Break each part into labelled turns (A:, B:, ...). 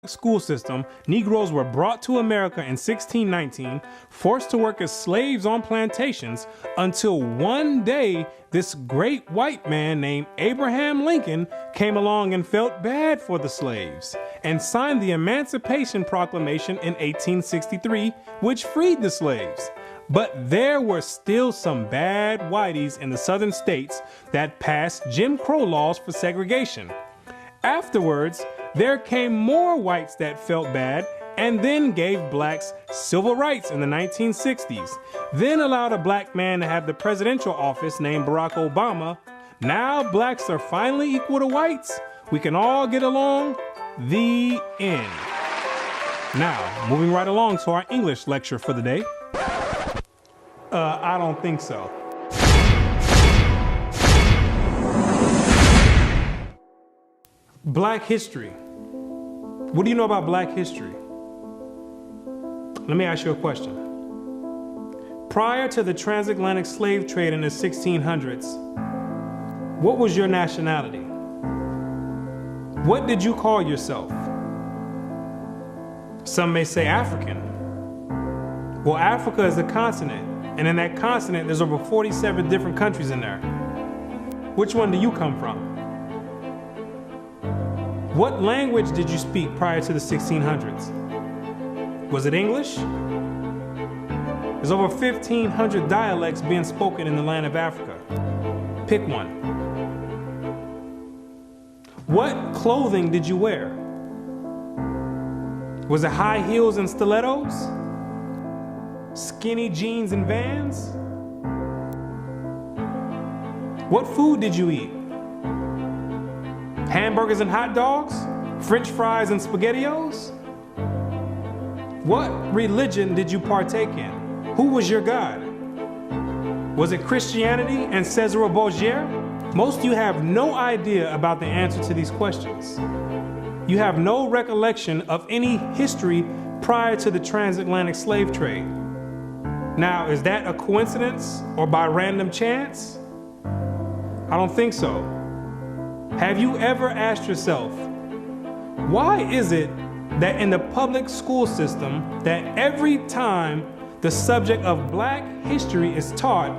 A: school system, Negroes were brought to America in 1619, forced to work as slaves on plantations, until one day this great white man named Abraham Lincoln came along and felt bad for the slaves and signed the Emancipation Proclamation in 1863, which freed the slaves. But there were still some bad whiteys in the southern states that passed Jim Crow laws for segregation. Afterwards, there came more whites that felt bad and then gave blacks civil rights in the 1960s, then allowed a black man to have the presidential office named Barack Obama. Now blacks are finally equal to whites. We can all get along. The end. Now, moving right along to our English lecture for the day. I don't think so. Black history. What do you know about black history? Let me ask you a question. Prior to the transatlantic slave trade in the 1600s, what was your nationality? What did you call yourself? Some may say African. Well, Africa is a continent, and in that continent, there's over 47 different countries in there. Which one do you come from? What language did you speak prior to the 1600s? Was it English? There's over 1,500 dialects being spoken in the land of Africa. Pick one. What clothing did you wear? Was it high heels and stilettos? Skinny jeans and Vans? What food did you eat? Hamburgers and hot dogs? French fries and SpaghettiOs? What religion did you partake in? Who was your God? Was it Christianity and Cesare Borgia? Most of you have no idea about the answer to these questions. You have no recollection of any history prior to the transatlantic slave trade. Now, is that a coincidence or by random chance? I don't think so. Have you ever asked yourself, why is it that in the public school system that every time the subject of black history is taught,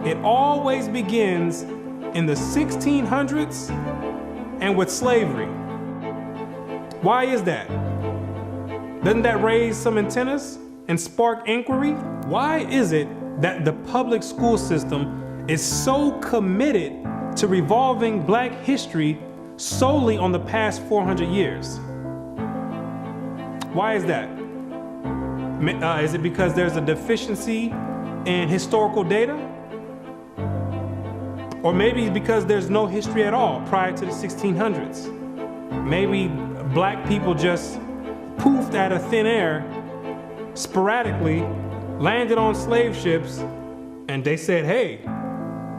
A: it always begins in the 1600s and with slavery? Why is that? Doesn't that raise some antennas and spark inquiry? Why is it that the public school system is so committed to revolving black history solely on the past 400 years? Why is that? Is it because there's a deficiency in historical data? Or maybe because there's no history at all prior to the 1600s. Maybe black people just poofed out of thin air, sporadically, landed on slave ships, and they said, hey,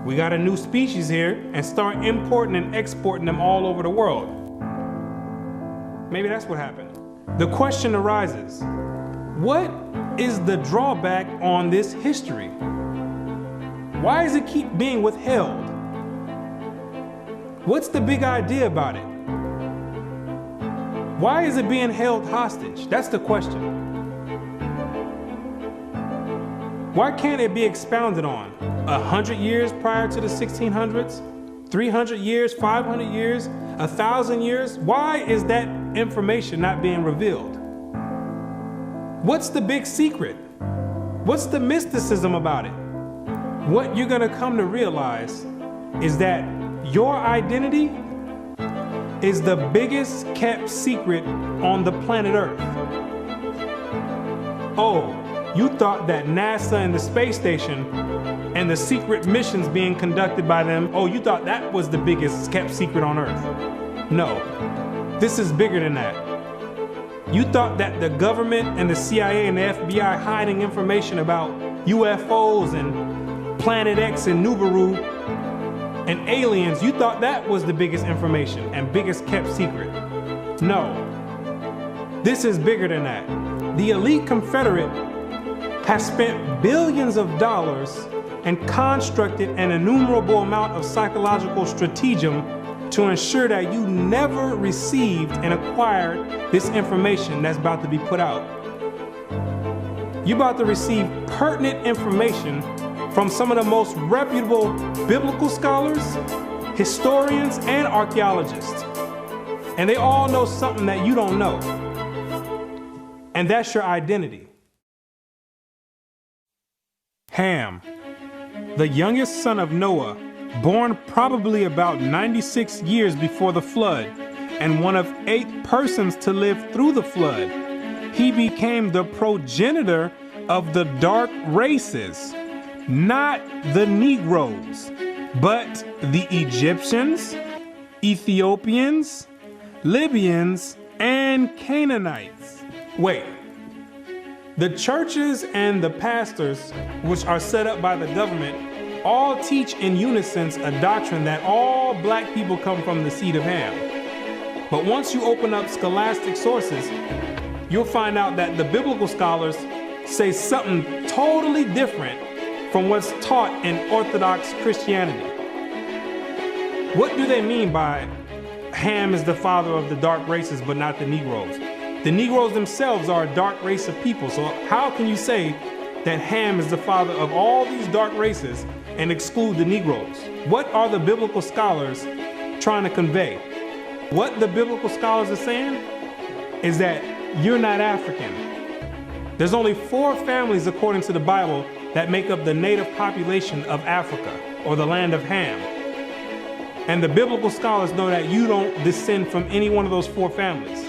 A: we got a new species here, and start importing and exporting them all over the world. Maybe that's what happened. The question arises, what is the drawback on this history? Why does it keep being withheld? What's the big idea about it? Why is it being held hostage? That's the question. Why can't it be expounded on? 100 years prior to the 1600s? 300 years, 500 years, 1,000 years? Why is that information not being revealed? What's the big secret? What's the mysticism about it? What you're gonna come to realize is that your identity is the biggest kept secret on the planet Earth. Oh, you thought that NASA and the space station and the secret missions being conducted by them, oh, you thought that was the biggest kept secret on Earth. No, this is bigger than that. You thought that the government and the CIA and the FBI hiding information about UFOs and Planet X and Nubaru and aliens, you thought that was the biggest information and biggest kept secret. No, this is bigger than that. The elite Confederate has spent billions of dollars and constructed an innumerable amount of psychological stratagem to ensure that you never received and acquired this information that's about to be put out. You're about to receive pertinent information from some of the most reputable biblical scholars, historians, and archaeologists. And they all know something that you don't know. And that's your identity. Ham, the youngest son of Noah, born probably about 96 years before the flood, and one of 8 persons to live through the flood. He became the progenitor of the dark races, not the Negroes, but the Egyptians, Ethiopians, Libyans, and Canaanites. Wait, the churches and the pastors, which are set up by the government, all teach in unison a doctrine that all black people come from the seed of Ham. But once you open up scholastic sources, you'll find out that the biblical scholars say something totally different from what's taught in Orthodox Christianity. What do they mean by Ham is the father of the dark races but not the Negroes? The Negroes themselves are a dark race of people, so how can you say that Ham is the father of all these dark races and exclude the Negroes? What are the biblical scholars trying to convey? What the biblical scholars are saying is that you're not African. There's only 4 families according to the Bible that make up the native population of Africa, or the land of Ham. And the biblical scholars know that you don't descend from any one of those 4 families.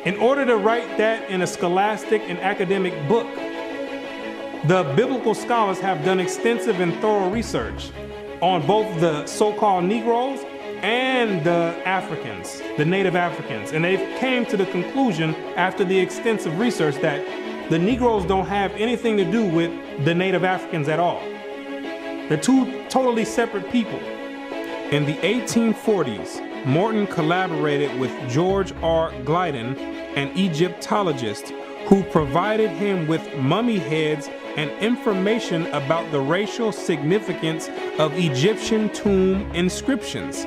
A: In order to write that in a scholastic and academic book, the biblical scholars have done extensive and thorough research on both the so-called Negroes and the Africans, the native Africans. And they came to the conclusion after the extensive research that the Negroes don't have anything to do with the native Africans at all. They're 2 totally separate people. In the 1840s, Morton collaborated with George R. Glyden, an Egyptologist, who provided him with mummy heads and information about the racial significance of Egyptian tomb inscriptions.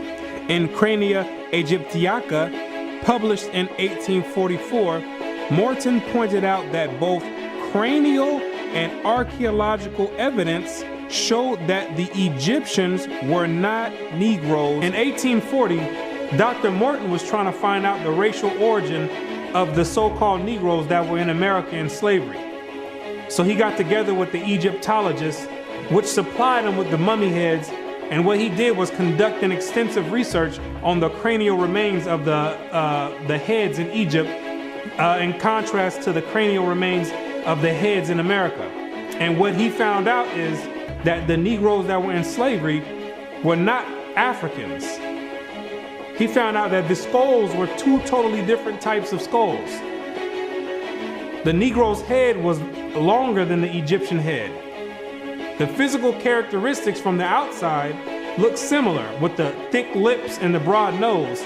A: In Crania Aegyptiaca, published in 1844, Morton pointed out that both cranial and archaeological evidence showed that the Egyptians were not Negroes. In 1840, Dr. Morton was trying to find out the racial origin of the so-called Negroes that were in America in slavery. So he got together with the Egyptologists, which supplied him with the mummy heads, and what he did was conduct an extensive research on the cranial remains of the heads in Egypt, in contrast to the cranial remains of the heads in America. And what he found out is that the Negroes that were in slavery were not Africans. He found out that the skulls were 2 totally different types of skulls. The Negro's head was longer than the Egyptian head. The physical characteristics from the outside look similar, with the thick lips and the broad nose.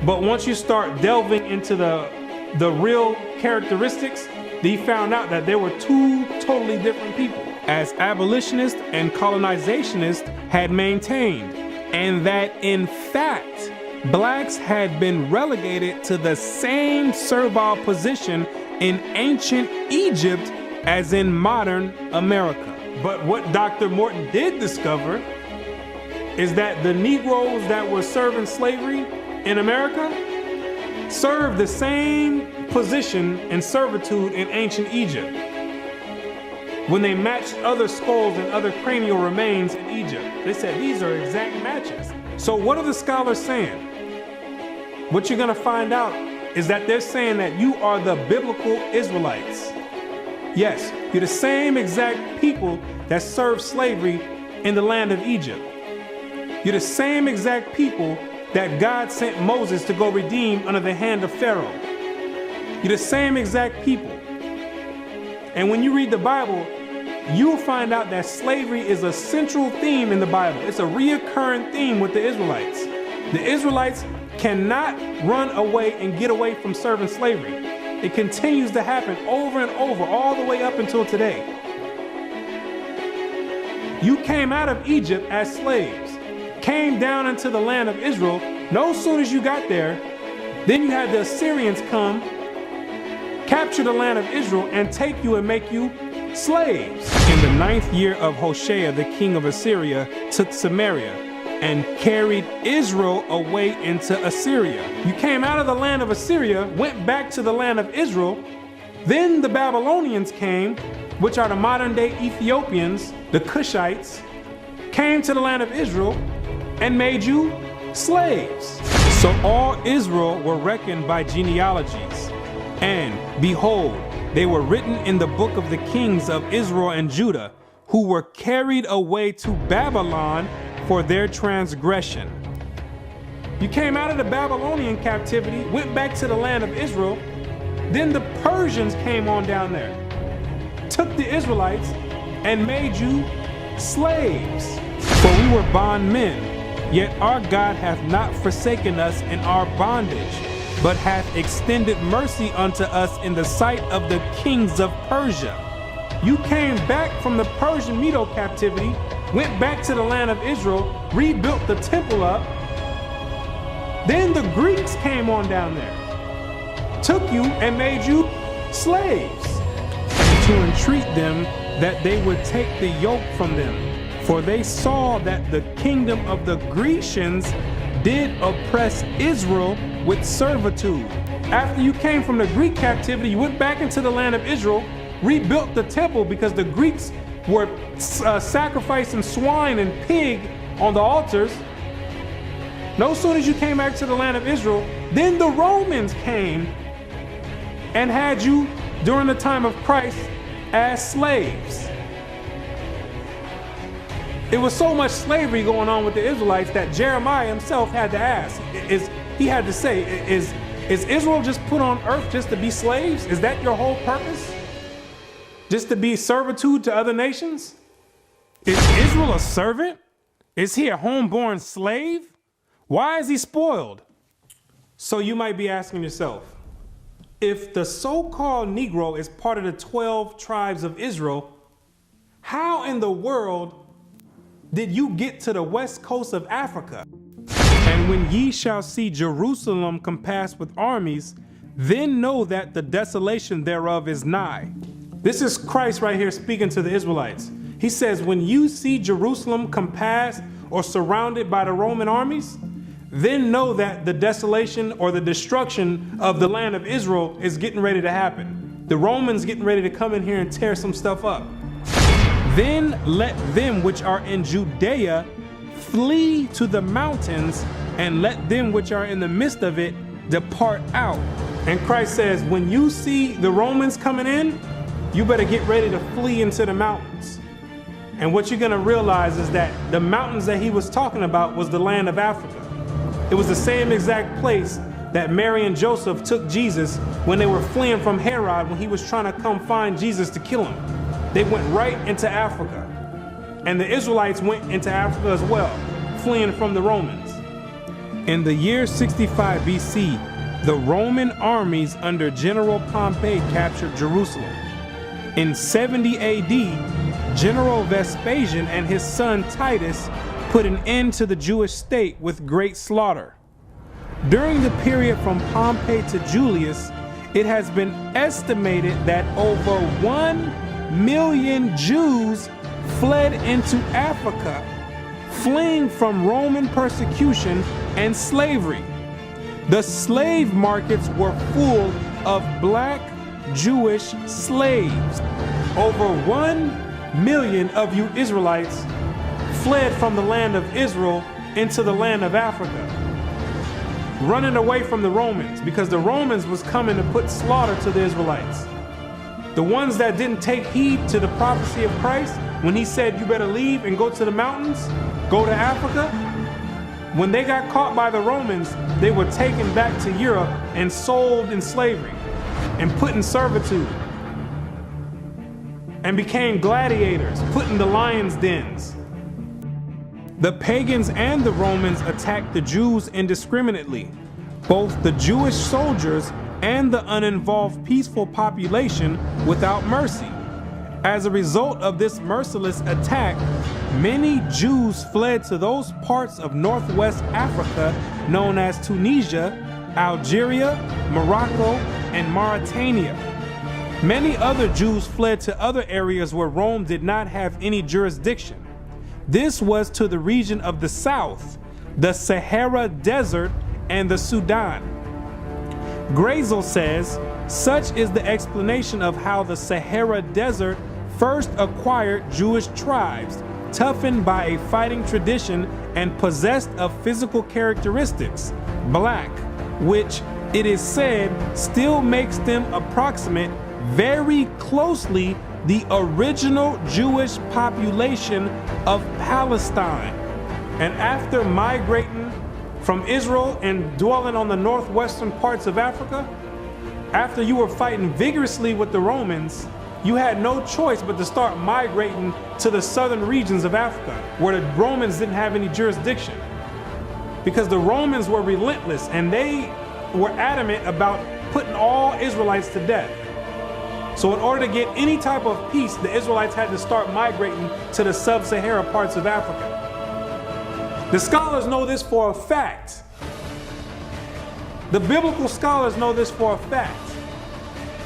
A: But once you start delving into the real characteristics, he found out that there were 2 totally different people, as abolitionists and colonizationists had maintained, and that in fact, blacks had been relegated to the same servile position in ancient Egypt as in modern America. But what Dr. Morton did discover is that the Negroes that were serving slavery in America served the same position and servitude in ancient Egypt when they matched other skulls and other cranial remains in Egypt. They said these are exact matches. So what are the scholars saying? What you're gonna find out is that they're saying that you are the biblical Israelites. Yes, you're the same exact people that served slavery in the land of Egypt. You're the same exact people that God sent Moses to go redeem under the hand of Pharaoh. You're the same exact people. And when you read the Bible, you'll find out that slavery is a central theme in the Bible. It's a reoccurring theme with the Israelites. The Israelites cannot run away and get away from serving slavery. It continues to happen over and over, all the way up until today. You came out of Egypt as slaves. came down into the land of Israel, no sooner as you got there, then you had the Assyrians come, capture the land of Israel, and take you and make you slaves. In the 9th year of Hoshea, the king of Assyria took Samaria and carried Israel away into Assyria. You came out of the land of Assyria, went back to the land of Israel. Then the Babylonians came, which are the modern day Ethiopians, the Cushites, came to the land of Israel and made you slaves. So all Israel were reckoned by genealogies. And behold, they were written in the book of the kings of Israel and Judah, who were carried away to Babylon for their transgression. You came out of the Babylonian captivity, went back to the land of Israel. Then the Persians came on down there, took the Israelites and made you slaves. For we were bondmen, yet our God hath not forsaken us in our bondage, but hath extended mercy unto us in the sight of the kings of Persia. You came back from the Persian Medo captivity, went back to the land of Israel, rebuilt the temple up. Then the Greeks came on down there, took you and made you slaves, to entreat them that they would take the yoke from them. For they saw that the kingdom of the Grecians did oppress Israel with servitude. After you came from the Greek captivity, you went back into the land of Israel, rebuilt the temple because the Greeks were sacrificing swine and pig on the altars. No sooner as you came back to the land of Israel, then the Romans came and had you during the time of Christ as slaves. It was so much slavery going on with the Israelites that Jeremiah himself had to ask, is Israel just put on earth just to be slaves? Is that your whole purpose? Just to be servitude to other nations? Is Israel a servant? Is he a homeborn slave? Why is he spoiled? So you might be asking yourself, if the so-called Negro is part of the 12 tribes of Israel, how in the world did you get to the west coast of Africa? And when ye shall see Jerusalem compassed with armies, then know that the desolation thereof is nigh. This is Christ right here speaking to the Israelites. He says, when you see Jerusalem compassed or surrounded by the Roman armies, then know that the desolation or the destruction of the land of Israel is getting ready to happen. The Romans getting ready to come in here and tear some stuff up. Then let them which are in Judea flee to the mountains, and let them which are in the midst of it depart out. And Christ says, when you see the Romans coming in, you better get ready to flee into the mountains. And what you're going to realize is that the mountains that he was talking about was the land of Africa. It was the same exact place that Mary and Joseph took Jesus when they were fleeing from Herod when he was trying to come find Jesus to kill him. They went right into Africa. And the Israelites went into Africa as well, fleeing from the Romans. In the year 65 BC, the Roman armies under General Pompey captured Jerusalem. In 70 AD, General Vespasian and his son Titus put an end to the Jewish state with great slaughter. During the period from Pompey to Julius, it has been estimated that over 1 million Jews fled into Africa, fleeing from Roman persecution and slavery. The slave markets were full of black Jewish slaves. Over 1 million of you Israelites fled from the land of Israel into the land of Africa, running away from the Romans because the Romans was coming to put slaughter to the Israelites. The ones that didn't take heed to the prophecy of Christ when he said you better leave and go to the mountains, go to Africa, when they got caught by the Romans, they were taken back to Europe and sold in slavery and put in servitude and became gladiators, put in the lions' dens. The pagans and the Romans attacked the Jews indiscriminately. Both the Jewish soldiers and the uninvolved peaceful population without mercy. As a result of this merciless attack, Many Jews fled to those parts of northwest Africa known as Tunisia, Algeria, Morocco, and Mauritania. Many other Jews fled to other areas where Rome did not have any jurisdiction. This was to the region of the south, the Sahara Desert, and the Sudan. Grazel says, such is the explanation of how the Sahara Desert first acquired Jewish tribes, toughened by a fighting tradition and possessed of physical characteristics, black, which it is said still makes them approximate very closely the original Jewish population of Palestine. And after migrating from Israel and dwelling on the northwestern parts of Africa, after you were fighting vigorously with the Romans, you had no choice but to start migrating to the southern regions of Africa, where the Romans didn't have any jurisdiction. Because the Romans were relentless and they were adamant about putting all Israelites to death. So in order to get any type of peace, the Israelites had to start migrating to the sub-Sahara parts of Africa. The scholars know this for a fact. The biblical scholars know this for a fact.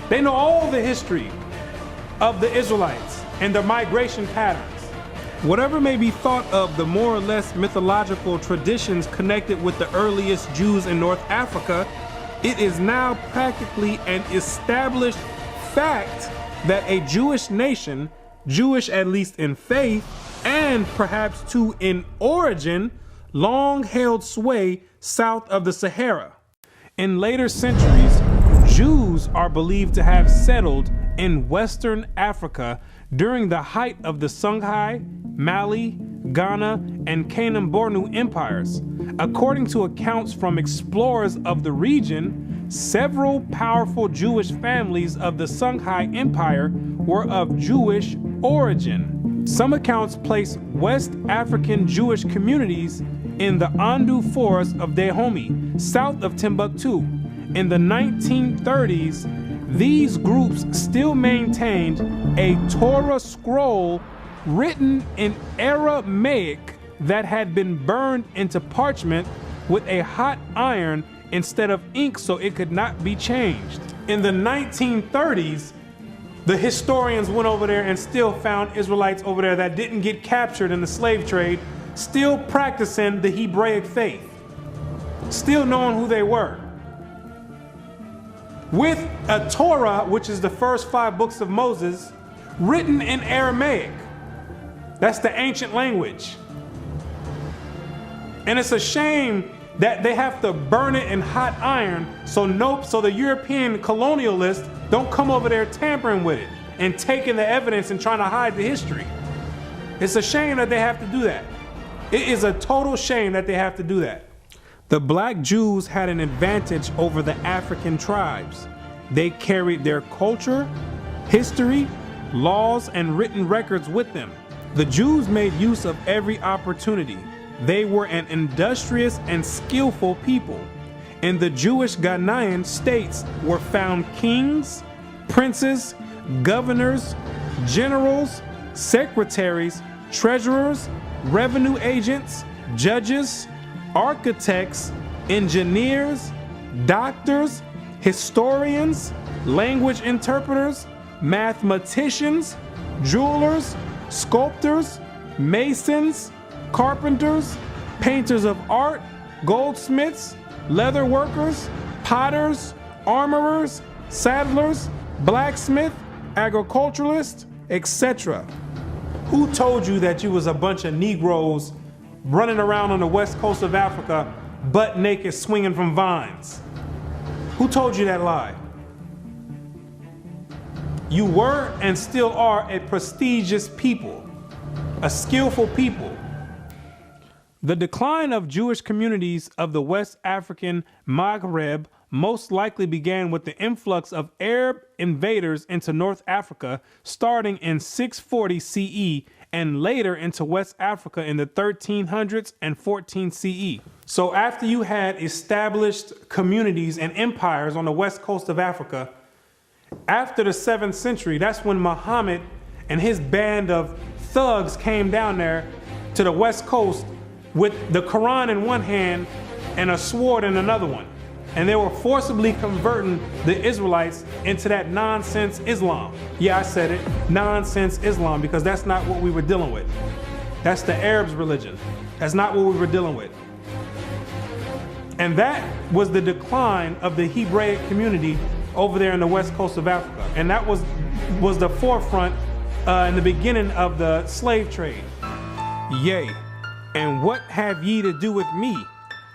A: They know all the history of the Israelites and their migration patterns. Whatever may be thought of the more or less mythological traditions connected with the earliest Jews in North Africa, it is now practically an established fact that a Jewish nation, Jewish at least in faith, and perhaps too in origin, long held sway south of the Sahara. In later centuries, Jews are believed to have settled in Western Africa during the height of the Songhai, Mali, Ghana, and Kanem-Bornu empires. According to accounts from explorers of the region, several powerful Jewish families of the Songhai Empire were of Jewish origin. Some accounts place West African Jewish communities in the Andu Forest of Dahomey, south of Timbuktu. In the 1930s, these groups still maintained a Torah scroll written in Aramaic that had been burned into parchment with a hot iron instead of ink so it could not be changed. In the 1930s, the historians went over there and still found Israelites over there that didn't get captured in the slave trade, still practicing the Hebraic faith, still knowing who they were. With a Torah, which is the first 5 books of Moses, written in Aramaic. That's the ancient language. And it's a shame that they have to burn it in hot iron so the European colonialists don't come over there tampering with it and taking the evidence and trying to hide the history. It's a shame that they have to do that. It is a total shame that they have to do that. The black Jews had an advantage over the African tribes. They carried their culture, history, laws, and written records with them. The Jews made use of every opportunity. They were an industrious and skillful people. In the Jewish Ghanaian states were found kings, princes, governors, generals, secretaries, treasurers, revenue agents, judges, architects, engineers, doctors, historians, language interpreters, mathematicians, jewelers, sculptors, masons, carpenters, painters of art, goldsmiths, leather workers, potters, armorers, saddlers, blacksmith, agriculturalists, etc. Who told you that you was a bunch of Negroes running around on the west coast of Africa, butt naked, swinging from vines? Who told you that lie? You were and still are a prestigious people, a skillful people. The decline of Jewish communities of the West African Maghreb most likely began with the influx of Arab invaders into North Africa starting in 640 CE and later into West Africa in the 1300s and 14 CE. So after you had established communities and empires on the west coast of Africa, after the 7th century, that's when Muhammad and his band of thugs came down there to the West Coast with the Quran in one hand and a sword in another one. And they were forcibly converting the Israelites into that nonsense Islam. Yeah, I said it, nonsense Islam, because that's not what we were dealing with. That's the Arabs' religion. That's not what we were dealing with. And that was the decline of the Hebraic community over there in the west coast of Africa. And that was the forefront in the beginning of the slave trade. Yea, and what have ye to do with me,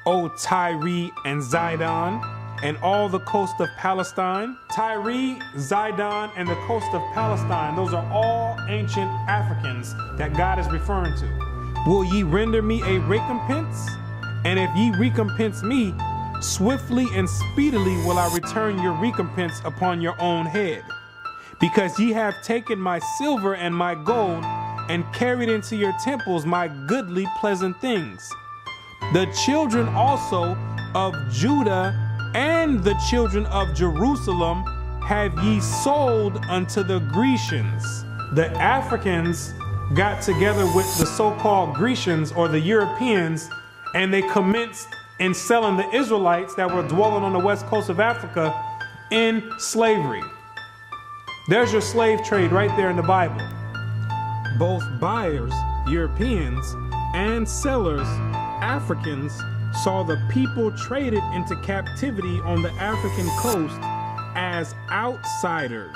A: O Tyre and Zidon, and all the coast of Palestine? Tyre, Zidon, and the coast of Palestine, those are all ancient Africans that God is referring to. Will ye render me a recompense? And if ye recompense me, swiftly and speedily will I return your recompense upon your own head. Because ye have taken my silver and my gold, and carried into your temples my goodly pleasant things. The children also of Judah and the children of Jerusalem have ye sold unto the Grecians. The Africans got together with the so-called Grecians or the Europeans, and they commenced in selling the Israelites that were dwelling on the west coast of Africa in slavery. There's your slave trade right there in the Bible. Both buyers, Europeans, and sellers, Africans, saw the people traded into captivity on the African coast as outsiders.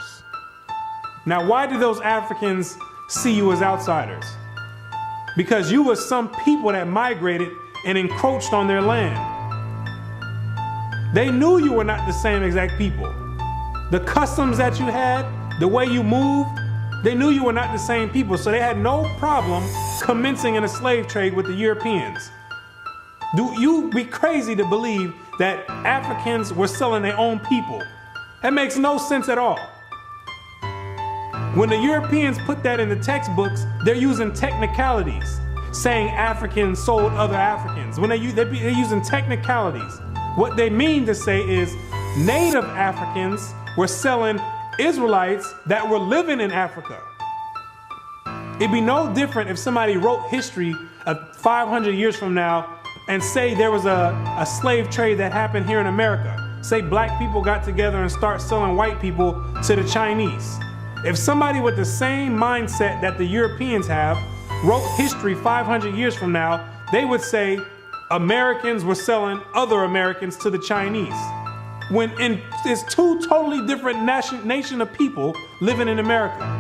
A: Now, why did those Africans see you as outsiders? Because you were some people that migrated and encroached on their land. They knew you were not the same exact people. The customs that you had, the way you moved, they knew you were not the same people, so they had no problem commencing in a slave trade with the Europeans. Do you be crazy to believe that Africans were selling their own people? That makes no sense at all. When the Europeans put that in the textbooks, they're using technicalities, saying Africans sold other Africans. When they're using technicalities, what they mean to say is native Africans were selling Israelites that were living in Africa. It'd be no different if somebody wrote history of 500 years from now and say there was a slave trade that happened here in America. Say black people got together and start selling white people to the Chinese. If somebody with the same mindset that the Europeans have wrote history 500 years from now, they would say Americans were selling other Americans to the Chinese. When it's two totally different nation of people living in America.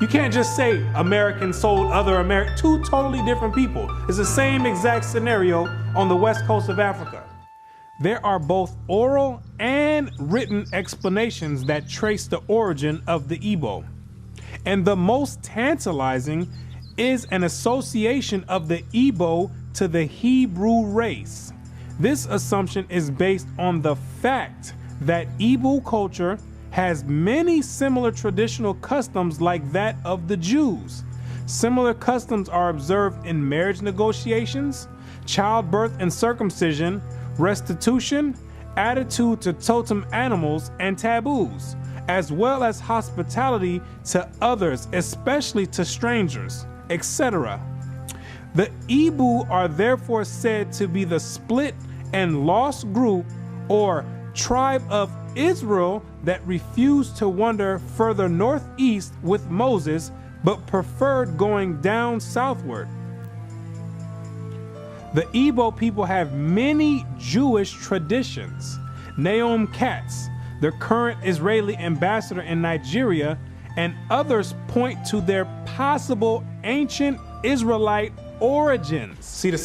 A: You can't just say Americans sold other Americans. Two totally different people. It's the same exact scenario on the west coast of Africa. There are both oral and written explanations that trace the origin of the Igbo. And the most tantalizing is an association of the Igbo to the Hebrew race. This assumption is based on the fact that Igbo culture has many similar traditional customs like that of the Jews. Similar customs are observed in marriage negotiations, childbirth and circumcision, restitution, attitude to totem animals and taboos, as well as hospitality to others, especially to strangers, etc. The Igbo are therefore said to be the split and lost group or tribe of Israel that refused to wander further northeast with Moses, but preferred going down southward. The Igbo people have many Jewish traditions. Naomi Katz, the current Israeli ambassador in Nigeria, and others point to their possible ancient Israelite origins. See the